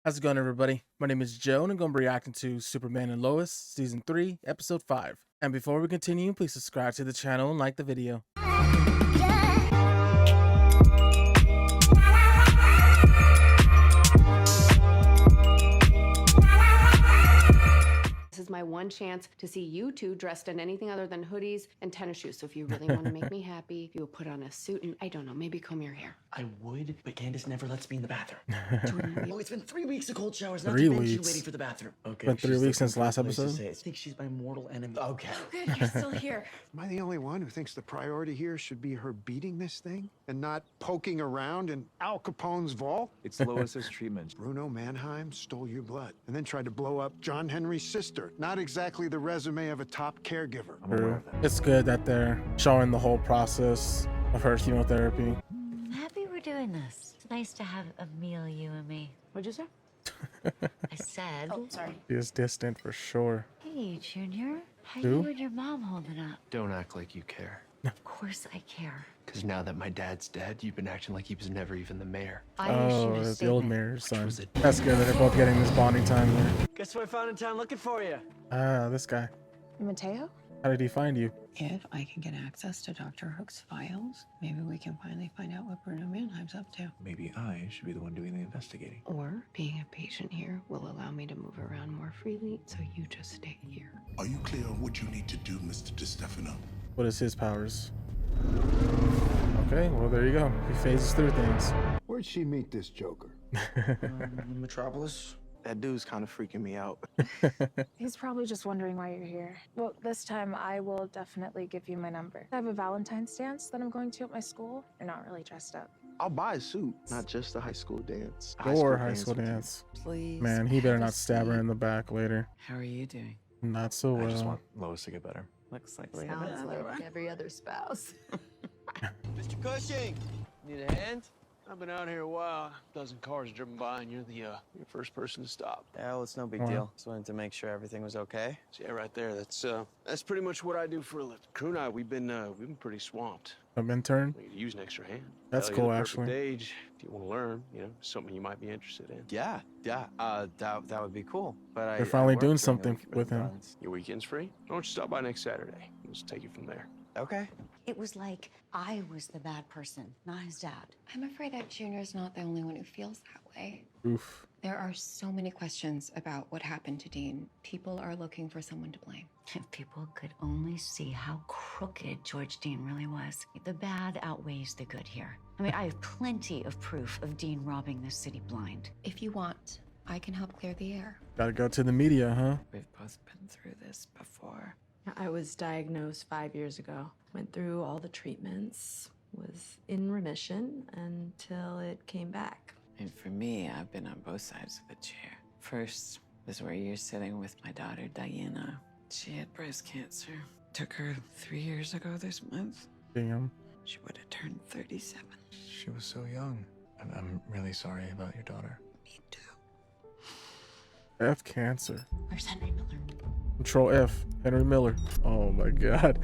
How's it going, everybody? My name is Joe, and I'm going to be reacting to Superman and Lois, Season 3, Episode 5. And before we continue, please subscribe to the channel and like the video. This is my one chance to see you two dressed in anything other than hoodies and tennis shoes. So if you really want to make me happy, if you would put on a suit and, I don't know, maybe comb your hair. I would, but Candace never lets me in the bathroom. Oh, It's been 3 weeks of cold showers, not 3 to mention weeks. waiting for the bathroom. Okay, Been 3 she's weeks since looking last for a place to episode? stay. I think she's my mortal enemy. Okay. Good, you're still here. Am I the only one who thinks the priority here should be her beating this thing and not poking around in Al Capone's vault? It's Lois's treatment. Bruno Mannheim stole your blood and then tried to blow up John Henry's sister. Not exactly the resume of a top caregiver. I'm aware of that. It's good that they're showing the whole process of her chemotherapy. I'm happy we're doing this. It's nice to have a meal, you and me. What'd you say? I said, Oh, sorry. She is distant for sure. hey, Junior, how Who? you and your mom holding up? Don't act like you care. Of course I care. Because now that my dad's dead, you've been acting like he was never even the mayor. I Oh, issued a it's the old statement. mayor's son. was it? That's good that they're both getting this bonding time here. Guess what I found in town looking for you? Ah, this guy. Mateo? How did he find you? If I can get access to Dr. Hook's files, maybe we can finally find out what Bruno Mannheim's up to. Maybe I should be the one doing the investigating. Or being a patient here will allow me to move around more freely, so you just stay here. Are you clear on what you need to do, Mr. DiStefano? What is his powers? Okay, well, there you go. He phases through things. Where'd she meet this Joker? Metropolis? That dude's kind of freaking me out. He's probably just wondering why you're here. Well, this time I will definitely give you my number. I have a Valentine's dance that I'm going to at my school. You're not really dressed up. I'll buy a suit, not just a high school dance. Or high school dance. Please. Man, he better not stab her in the back later. How are you doing? Not so I just well. want Lois to get better. Looks like Sounds like every other spouse. Mr. Cushing, need a hand? I've been out here a while. A dozen cars driven by, and you're the first person to stop. Yeah, well, it's no big Wow. deal. Just wanted to make sure everything was okay. So yeah, right there. That's pretty much what I do for a living. Crew and I, we've been pretty swamped. An intern? We could use an extra hand. That's Hell, cool, you're the perfect actually. age if you want to learn. You know, something you might be interested in. Yeah. That would be cool. But They're finally work doing during the something week with him. runs. Your weekend's free. Why don't you stop by next Saturday? We'll just take it from there. Okay. It was like I was the bad person, not his dad. I'm afraid that Junior's not the only one who feels that way. Oof. There are so many questions about what happened to Dean. People are looking for someone to blame. If people could only see how crooked George Dean really was. The bad outweighs the good here. I mean, I have plenty of proof of Dean robbing this city blind. If you want, I can help clear the air. Gotta go to the media, huh? We've both been through this before. I was diagnosed 5 years ago. Went through all the treatments, was in remission until it came back. And for me, I've been on both sides of the chair. First was where you're sitting with my daughter, Diana. She had breast cancer. Took her 3 years ago this month. Damn. She would have turned 37. She was so young. I'm really sorry about your daughter. Me too. F cancer. Where's Henry Miller? Control F. Henry Miller. Oh my god.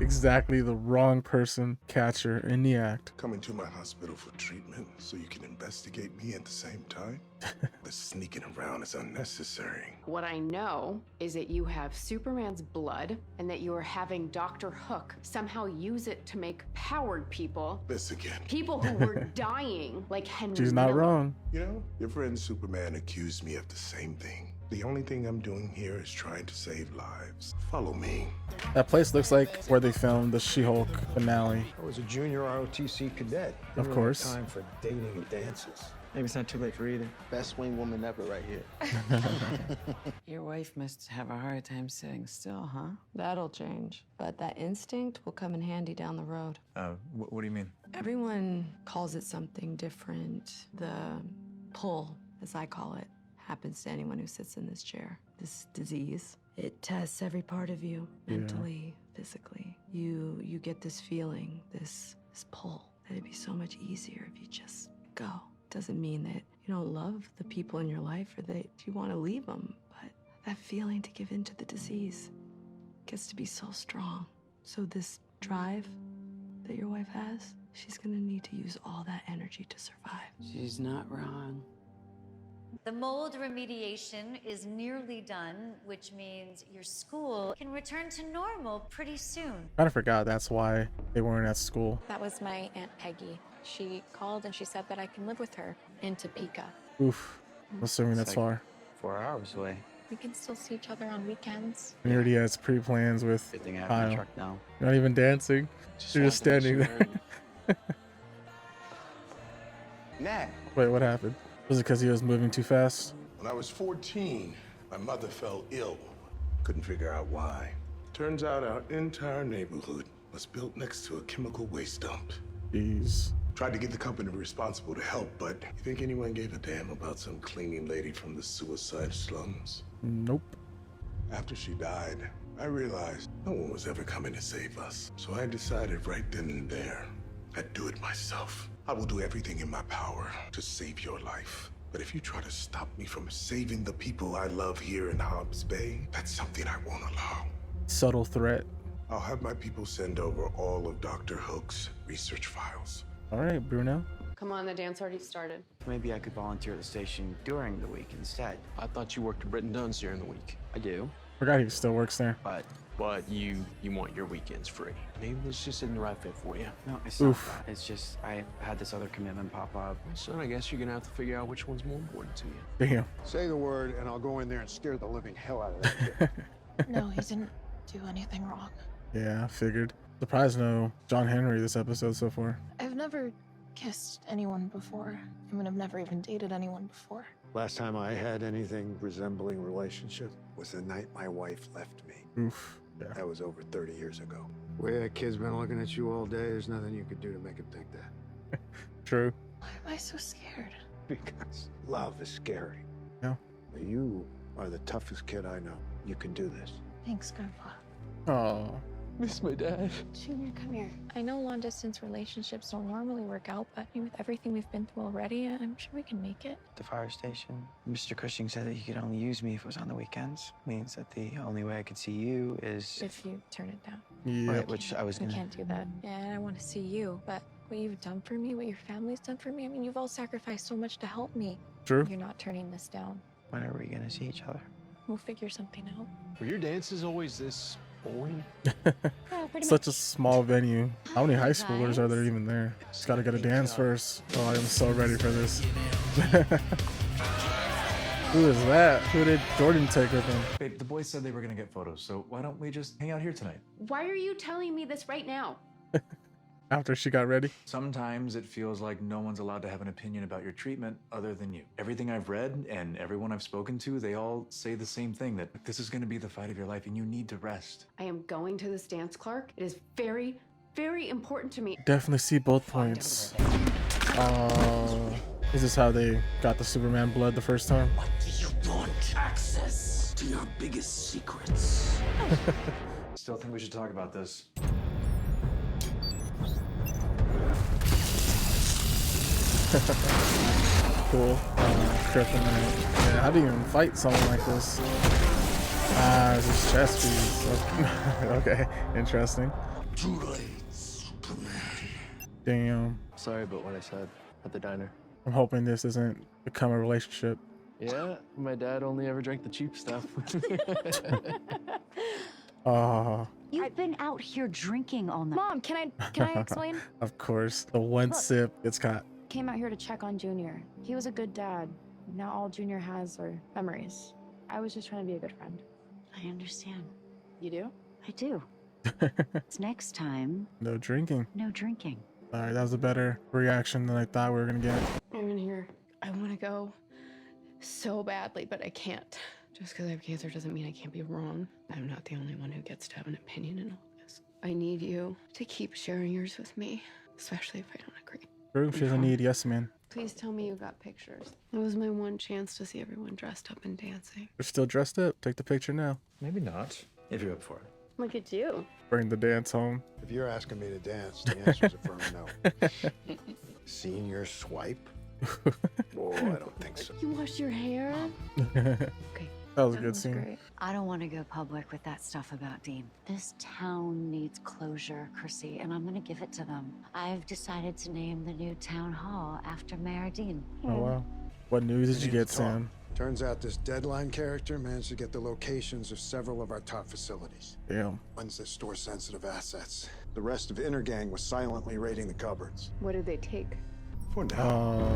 Exactly the wrong person catcher in the act. Coming to my hospital for treatment so you can investigate me at the same time? The sneaking around is unnecessary. What I know is that you have Superman's blood and that you are having Dr. Hook somehow use it to make powered people, This again. people who were dying, like Henry She's not Miller. wrong. You know, your friend Superman accused me of the same thing. The only thing I'm doing here is trying to save lives. Follow me. That place looks like where they filmed the She-Hulk finale. I was a junior ROTC cadet. Of Didn't really course. have time for dating and dances. Maybe it's not too late for either. Best wing woman ever right here. Your wife must have a hard time sitting still, huh? That'll change. But that instinct will come in handy down the road. What do you mean? Everyone calls it something different. The pull, as I call it, happens to anyone who sits in this chair. This disease, it tests every part of you, mentally, physically. You get this feeling, this pull, that it'd be so much easier if you just go. Doesn't mean that you don't love the people in your life or that you want to leave them, but that feeling to give in to the disease gets to be so strong. So this drive that your wife has, she's gonna need to use all that energy to survive. She's not wrong. The mold remediation is nearly done, which means your school can return to normal pretty soon. Kind of forgot that's why they weren't at school. That was my Aunt Peggy. She called and she said that I can live with her in Topeka. Oof. I'm assuming that's far. 4 hours away. We can still see each other on weekends. And he already has pre-plans with Good thing I have Kyle. my truck now. You're not even dancing. You're just standing there. Nat. Wait, what happened? Was it because he was moving too fast? When I was 14, my mother fell ill. Couldn't figure out why. Turns out our entire neighborhood was built next to a chemical waste dump. Jeez. Tried to get the company responsible to help, but you think anyone gave a damn about some cleaning lady from the suicide slums? Nope. After she died, I realized no one was ever coming to save us. So I decided right then and there, I'd do it myself. I will do everything in my power to save your life. But if you try to stop me from saving the people I love here in Hobbs Bay, that's something I won't allow. Subtle threat. I'll have my people send over all of Dr. Hook's research files. All right, Bruno. Come on, the dance already started. Maybe I could volunteer at the station during the week instead. I thought you worked at Britton Dunn's during the week. I do, Forgot he still works there. but But you want your weekends free. Maybe this just isn't the right fit for you. no, it's not Oof. that. It's just I had this other commitment pop up. Son, I guess you're gonna have to figure out which one's more important to you. Damn. Say the word, and I'll go in there and scare the living hell out of that kid. No, he didn't do anything wrong. Yeah, I figured. Surprised no John Henry this episode so far. I've never kissed anyone before. I mean, I've never even dated anyone before. Last time I had anything resembling relationship was the night my wife left me. Oof. Yeah. That was over 30 years ago. The way that kid's been looking at you all day, there's nothing you could do to make him think that. True. Why am I so scared? Because love is scary. Yeah. But you are the toughest kid I know. You can do this. Thanks, Grandpa. Oh. Miss my dad. Junior, come here. I know long-distance relationships don't normally work out, but with everything we've been through already, I'm sure we can make it. The fire station. Mr. Cushing said that he could only use me if it was on the weekends. Means that the only way I could see you is If you turn it down. Yeah. right, which I was We gonna. can't do that. Yeah, I want to see you, but what you've done for me, what your family's done for me, I mean, you've all sacrificed so much to help me. True. You're not turning this down. When are we gonna see each other? We'll figure something out. Were your dances always this boring? Yeah, pretty Such a much. small venue. How many high Hi, schoolers are there guys. even there? Just gotta get a dance first. Oh, I am so ready for this. Who is that? Who did Jordan take with him? Babe, the boys said they were gonna get photos, so why don't we just hang out here tonight? Why are you telling me this right now? After she got ready? Sometimes it feels like no one's allowed to have an opinion about your treatment other than you. Everything I've read and everyone I've spoken to, they all say the same thing, that this is gonna be the fight of your life and you need to rest. I am going to this dance, Clark. It is very, very important to me. Definitely see both points. Is this how they got the Superman blood the first time? What do you want? Access to your biggest secrets. Still think we should talk about this. Cool. Kryptonite. Yeah, how do you even fight someone like this? Ah, it's his chest piece. Okay, interesting. Too late, Superman. Damn. Sorry about what I said at the diner. I'm hoping this doesn't become a relationship. Yeah, my dad only ever drank the cheap stuff. You've been out here drinking all night. Mom, can I explain? Of course. The one sip gets caught. Came out here to check on Junior. He was a good dad. Now all Junior has are memories. I was just trying to be a good friend. I understand. You do? I do. Next time, No drinking. no drinking. Alright, that was a better reaction than I thought we were gonna get. I'm in here. I want to go so badly, but I can't. Just because I have cancer doesn't mean I can't be wrong. I'm not the only one who gets to have an opinion in all this. I need you to keep sharing yours with me, especially if I don't agree. True, she doesn't need yes man. Please tell me you got pictures. It was my one chance to see everyone dressed up and dancing. You're still dressed up. Take the picture now. Maybe not, if you're up for it. Look at you. Bring the dance home. If you're asking me to dance, the answer's a firm no. Senior swipe? Oh, I don't think so. You wash your hair? Okay. That was a good scene. Great. I don't want to go public with that stuff about Dean. This town needs closure, Chrissy, and I'm going to give it to them. I've decided to name the new town hall after Mayor Dean. Oh wow. What news did you We need get, to talk. Sam? Turns out this Deadline character managed to get the locations of several of our top facilities. Damn. Ones that store sensitive assets. The rest of Intergang was silently raiding the cupboards. What did they take? For now.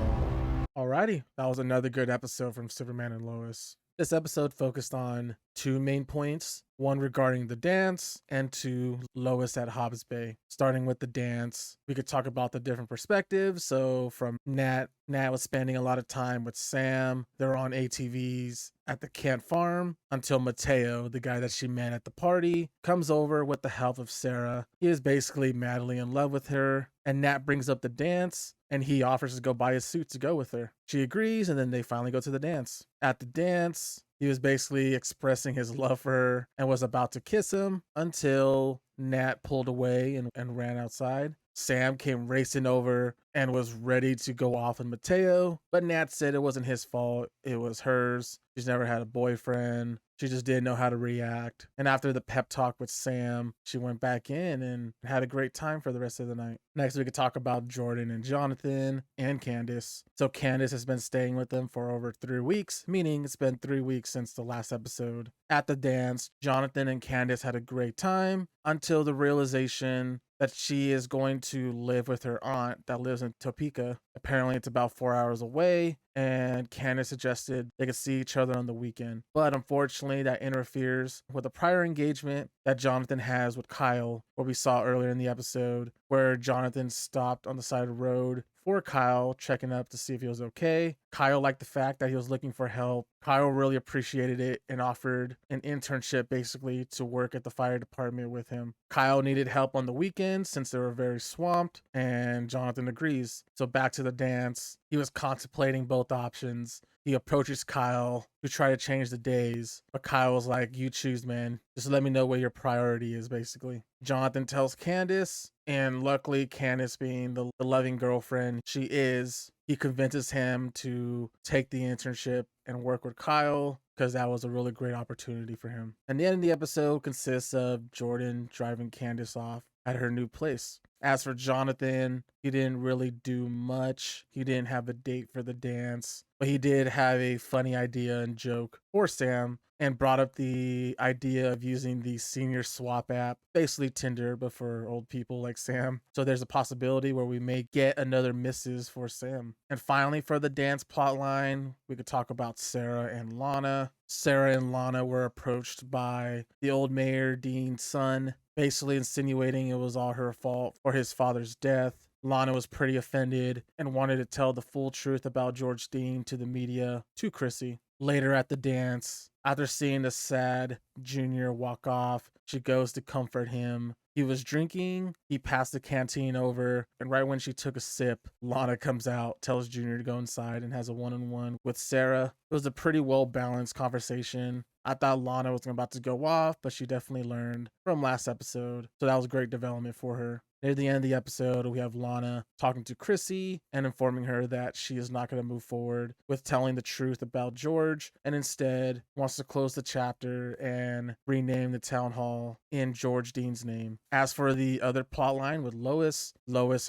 Alrighty, that was another good episode from Superman and Lois. This episode focused on two main points, one regarding the dance and two, Lois at Hobbs Bay. Starting with the dance, we could talk about the different perspectives. So from Nat was spending a lot of time with Sam. They're on ATVs at the Kent farm until Mateo, the guy that she met at the party, comes over with the help of Sarah. He is basically madly in love with her, and Nat brings up the dance and he offers to go buy a suit to go with her. She agrees, and then they finally go to the dance. At the dance, he was basically expressing his love for her and was about to kiss him until Nat pulled away and ran outside. Sam came racing over and was ready to go off on Mateo, but Nat said it wasn't his fault, it was hers. She's never had a boyfriend. She just didn't know how to react. And after the pep talk with Sam, she went back in and had a great time for the rest of the night. Next, we could talk about Jordan and Jonathan and Candace. So Candace has been staying with them for over 3 weeks, meaning it's been 3 weeks since the last episode. At the dance, Jonathan and Candace had a great time until the realization that she is going to live with her aunt that lives in Topeka. Apparently, it's about 4 hours away, and Candace suggested they could see each other on the weekend. But unfortunately, that interferes with a prior engagement that Jonathan has with Kyle, what we saw earlier in the episode, where Jonathan stopped on the side of the road for Kyle, checking up to see if he was okay. Kyle liked the fact that he was looking for help. Kyle really appreciated it and offered an internship basically to work at the fire department with him. Kyle needed help on the weekends since they were very swamped, and Jonathan agrees. So back to the dance. He was contemplating both options. He approaches Kyle to try to change the days, but Kyle was like, you choose, man. Just let me know what your priority is, basically. Jonathan tells Candace, and luckily Candace, being the loving girlfriend she is, he convinces him to take the internship and work with Kyle because that was a really great opportunity for him. And the end of the episode consists of Jordan driving Candace off at her new place. As for Jonathan, he didn't really do much. He didn't have a date for the dance, but he did have a funny idea and joke for Sam and brought up the idea of using the senior swap app, basically Tinder, but for old people like Sam. So there's a possibility where we may get another missus for Sam. And finally, for the dance plotline, we could talk about Sarah and Lana. Sarah and Lana were approached by the old mayor, Dean's son, basically insinuating it was all her fault for his father's death. Lana was pretty offended and wanted to tell the full truth about George Dean to the media, to Chrissy. Later at the dance, after seeing the sad Junior walk off, she goes to comfort him. He was drinking, he passed the canteen over, and right when she took a sip, Lana comes out, tells Junior to go inside, and has a one-on-one with Sarah. It was a pretty well-balanced conversation. I thought Lana was about to go off, but she definitely learned from last episode, so that was a great development for her. Near the end of the episode, we have Lana talking to Chrissy and informing her that she is not going to move forward with telling the truth about George, and instead wants to close the chapter and rename the town hall in George Dean's name. As for the other plotline with Lois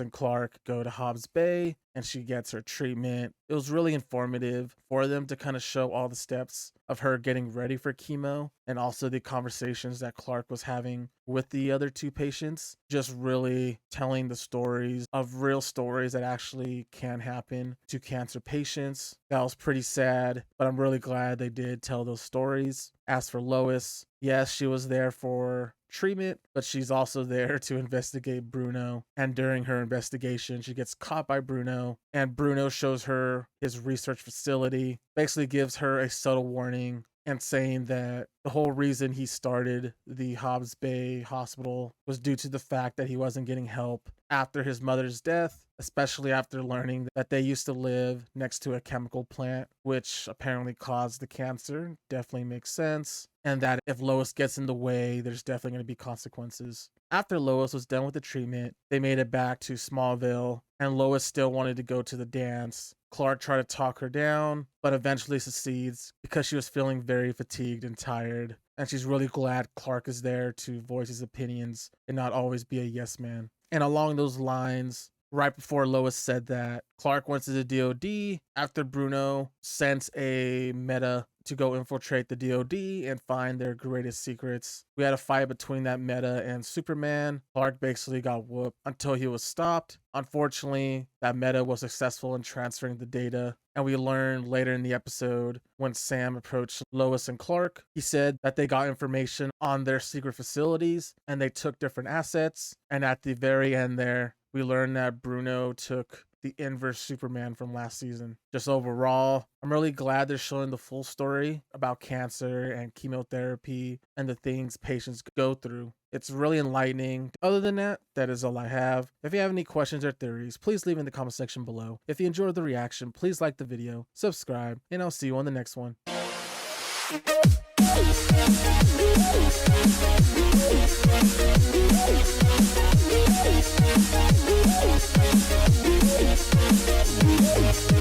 and Clark go to Hobbs Bay and she gets her treatment. It was really informative for them to kind of show all the steps of her getting ready for chemo and also the conversations that Clark was having with the other two patients, just really telling the stories of real stories that actually can happen to cancer patients. That was pretty sad, but I'm really glad they did tell those stories. As for Lois, yes, she was there for treatment, but she's also there to investigate Bruno. And during her investigation, she gets caught by Bruno, and Bruno shows her his research facility, basically gives her a subtle warning and saying that the whole reason he started the Hobbs Bay Hospital was due to the fact that he wasn't getting help after his mother's death, especially after learning that they used to live next to a chemical plant, which apparently caused the cancer. Definitely makes sense. And that if Lois gets in the way, there's definitely going to be consequences. After Lois was done with the treatment, they made it back to Smallville, and Lois still wanted to go to the dance. Clark tried to talk her down, but eventually succeeds because she was feeling very fatigued and tired. And she's really glad Clark is there to voice his opinions and not always be a yes man. And along those lines, right before Lois said that Clark went to the DOD after Bruno sent a meta to go infiltrate the DOD and find their greatest secrets. We had a fight between that meta and Superman. Clark basically got whooped until he was stopped. Unfortunately, that meta was successful in transferring the data, and we learned later in the episode when Sam approached Lois and Clark, he said that they got information on their secret facilities and they took different assets. And at the very end there, we learned that Bruno took the inverse Superman from last season. Just overall, I'm really glad they're showing the full story about cancer and chemotherapy and the things patients go through. It's really enlightening. Other than that, that is all I have. If you have any questions or theories, please leave in the comment section below. If you enjoyed the reaction, please like the video, subscribe, and I'll see you on the next one.